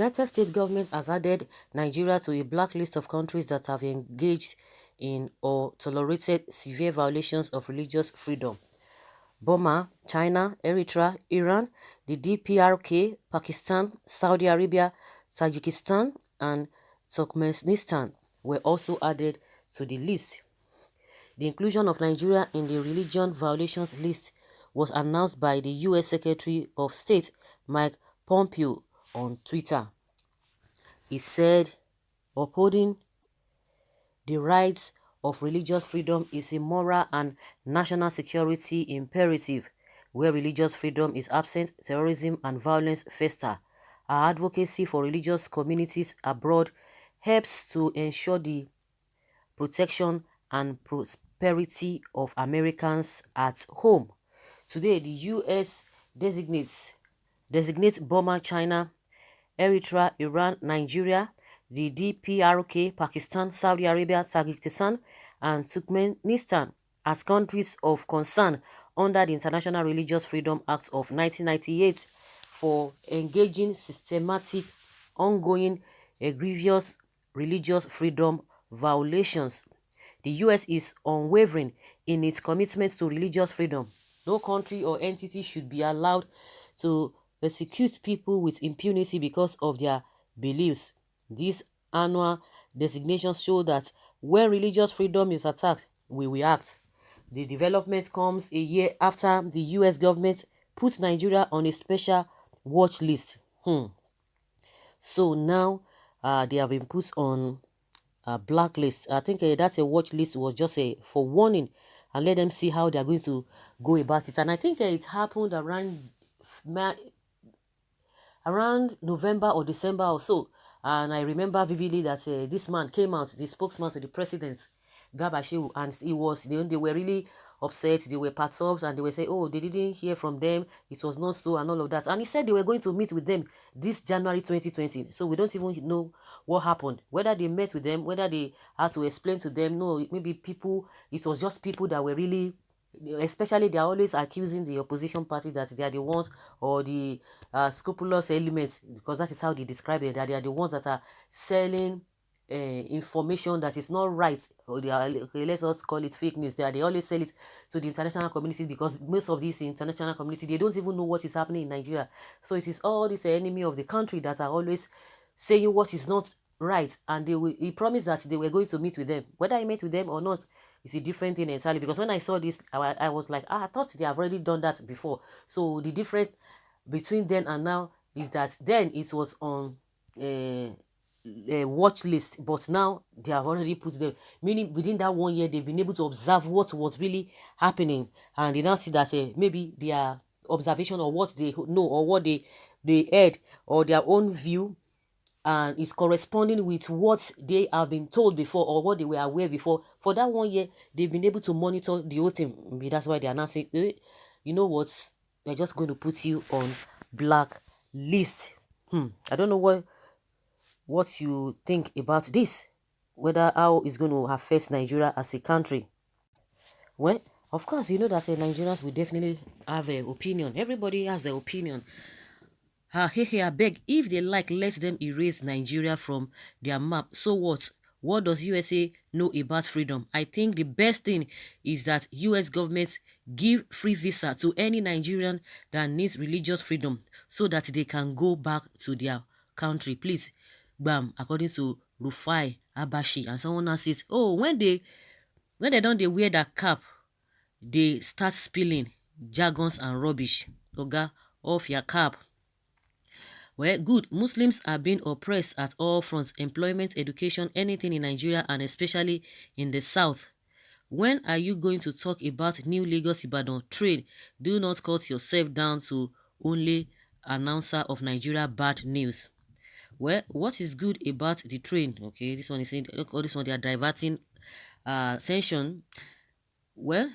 United States government has added Nigeria to a blacklist of countries that have engaged in or tolerated severe violations of religious freedom. Burma, China, Eritrea, Iran, the DPRK, Pakistan, Saudi Arabia, Tajikistan, and Turkmenistan were also added to the list. The inclusion of Nigeria in the religion violations list was announced by the U.S. Secretary of State Mike Pompeo on Twitter. He said, upholding the rights of religious freedom is a moral and national security imperative. Where religious freedom is absent, terrorism and violence fester. Our advocacy for religious communities abroad helps to ensure the protection and prosperity of Americans at home. Today, the U.S. designates Burma, China, Eritrea, Iran, Nigeria, the DPRK, Pakistan, Saudi Arabia, Tajikistan, and Turkmenistan as countries of concern under the International Religious Freedom Act of 1998 for engaging systematic, ongoing, egregious religious freedom violations. The U.S. is unwavering in its commitment to religious freedom. No country or entity should be allowed to persecute people with impunity because of their beliefs. These annual designations show that when religious freedom is attacked, we will act. The development comes a year after the U.S. government put Nigeria on a special watch list. So now they have been put on a blacklist. I think that's a watch list was just a for warning and let them see how they are going to go about it. And I think it happened around November or December or so. And I remember vividly that this man came out, the spokesman to the president, Gabashew, and they were really upset. They were perturbed and they were saying, oh, they didn't hear from them. It was not so and all of that. And he said they were going to meet with them this January 2020. So we don't even know what happened. Whether they met with them, whether they had to explain to them. No, maybe it was just people that were really, especially they are always accusing the opposition party that they are the ones or the scrupulous elements, because that is how they describe it, that they are the ones that are selling information that is not right, or they are, okay, let's us call it fake news. They always sell it to the international community, because most of these international community, they don't even know what is happening in Nigeria. So it is all this enemy of the country that are always saying what is not right, and he promised that they were going to meet with them. Whether he met with them or not, it's a different thing entirely, because when I saw this, I was like, I thought they have already done that before. So the difference between then and now is that then it was on a watch list, but now they have already put them, meaning within that 1 year they've been able to observe what was really happening, and they now see that maybe their observation or what they know or what they heard or their own view and is corresponding with what they have been told before or what they were aware before. For that 1 year, they've been able to monitor the whole thing. Maybe that's why they are now saying, you know what, we're just going to put you on black list. I don't know what you think about this, whether how it's going to affect Nigeria as a country. Well, of course, you know that Nigerians will definitely have an opinion. Everybody has their opinion. I beg, if they like, let them erase Nigeria from their map. So what? What does USA know about freedom? I think the best thing is that US government give free visa to any Nigerian that needs religious freedom so that they can go back to their country. Please, bam, according to Rufai Abashi. And someone else says, oh, when they don't wear that cap, they start spilling jargons and rubbish. Oga, off your cap. Well, good. Muslims are being oppressed at all fronts, employment, education, anything in Nigeria, and especially in the south. When are you going to talk about New Lagos Ibadan train? Do not cut yourself down to only announcer of Nigeria bad news. Well, what is good about the train? Okay, this one is saying, look, all this one they are diverting attention. Well,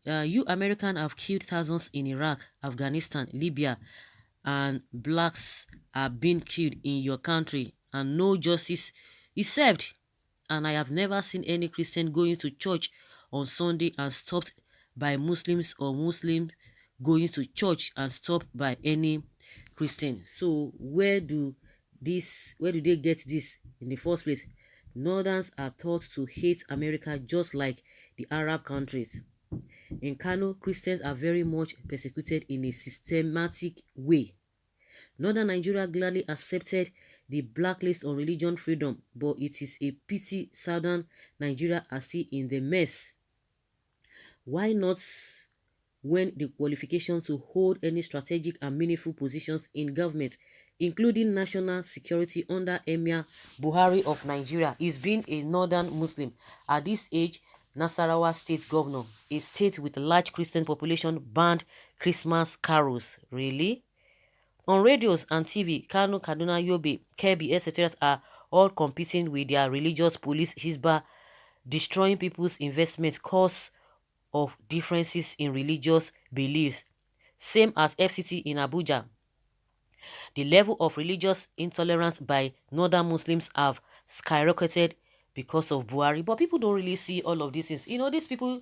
you American have killed thousands in Iraq, Afghanistan, Libya, and blacks are being killed in your country and no justice is served. And I have never seen any Christian going to church on Sunday and stopped by Muslims, or Muslims going to church and stopped by any Christian. So where do this? Where do they get this in the first place? Northerns are taught to hate America just like the Arab countries. In Kano, Christians are very much persecuted in a systematic way. Northern Nigeria gladly accepted the blacklist on religion freedom, but it is a pity Southern Nigeria are still in the mess. Why not when the qualification to hold any strategic and meaningful positions in government, including national security under Emir Buhari of Nigeria, is being a northern Muslim? At this age, Nasarawa state governor, a state with a large Christian population, banned Christmas carols. Really? On radios and TV, Kano, Kaduna, Yobe, Kebbi, etc. are all competing with their religious police Hisbah, destroying people's investment cause of differences in religious beliefs. Same as FCT in Abuja. The level of religious intolerance by northern Muslims have skyrocketed because of Buhari. But people don't really see all of these things. You know, these people,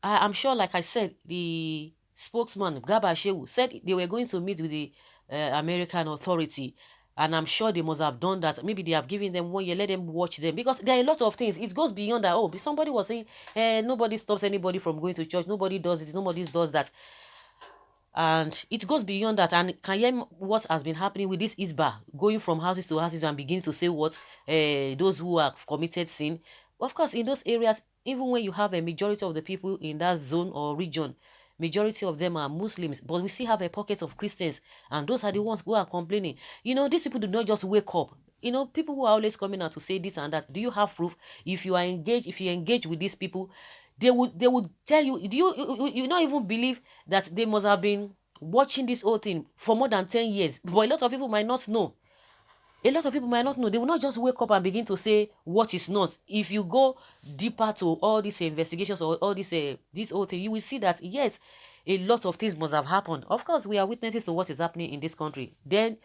I'm sure, like I said, the spokesman, Garba Shehu, said they were going to meet with the American authority. And I'm sure they must have done that. Maybe they have given them 1 year, let them watch them. Because there are a lot of things. It goes beyond that. Oh, somebody was saying, nobody stops anybody from going to church. Nobody does it. Nobody does that. And it goes beyond that. And can you hear what has been happening with this Isba, going from houses to houses and begins to say what those who have committed sin. Of course, in those areas, even when you have a majority of the people in that zone or region, majority of them are Muslims, but we still have a pocket of Christians, and those are the ones who are complaining. You know, these people do not just wake up. You know, people who are always coming out to say this and that. Do you have proof? If you are engaged, if you engage with these people, they would tell you. Do you not even believe that they must have been watching this whole thing for more than 10 years? But a lot of people might not know. A lot of people might not know. They will not just wake up and begin to say what is not. If you go deeper to all these investigations or all this whole thing, you will see that yes, a lot of things must have happened. Of course, we are witnesses to what is happening in this country. Then,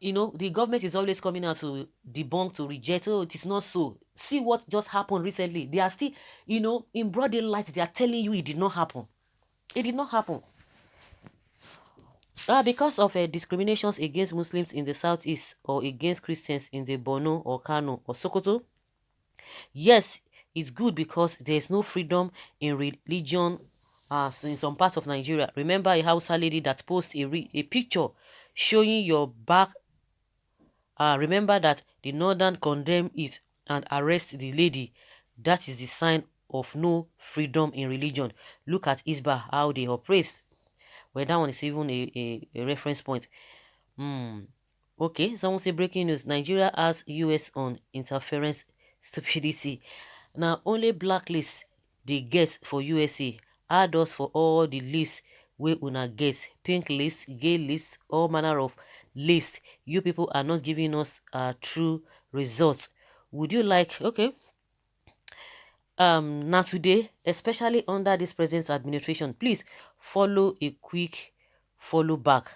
you know, the government is always coming out to debunk, to reject. Oh, it is not so. See what just happened recently. They are still, you know, in broad daylight, they are telling you it did not happen. It did not happen. Because of discriminations against Muslims in the southeast or against Christians in the Borno or Kano or Sokoto, yes, it's good because there's no freedom in religion in some parts of Nigeria. Remember a Hausa lady that posted a picture showing your back. Remember that the northern condemn it and arrest the lady. That is the sign of no freedom in religion. Look at Isba, how they operate. Well, that one is even a reference point. Okay, someone say breaking news. Nigeria has US on interference stupidity. Now, only blacklist they get for USA. Add us for all the lists we una get. Pink list, gay list, all manner of list. You people are not giving us true results. Would you like, okay, now today, especially under this present administration, please follow a quick follow back.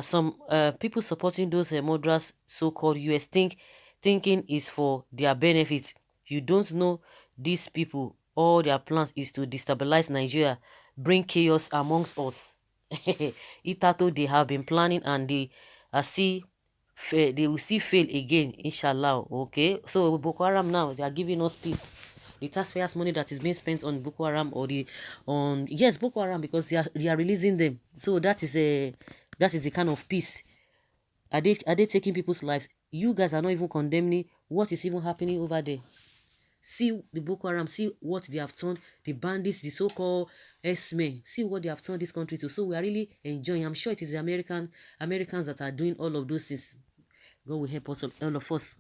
Some people supporting those moderate so-called US thinking is for their benefit. You don't know these people. All their plans is to destabilize Nigeria, bring chaos amongst us. Itato, they have been planning and they will still fail again, inshallah. Okay, so Boko Haram now, they are giving us peace. The taxpayers' money that is being spent on Boko Haram or yes, Boko Haram, because they are releasing them. So that is the kind of peace. Are they taking people's lives? You guys are not even condemning what is even happening over there. See the Boko Haram, see what they have turned the bandits, the so-called S-men. See what they have turned this country to. So we are really enjoying. I'm sure it is the Americans that are doing all of those things. God will help us, all of us.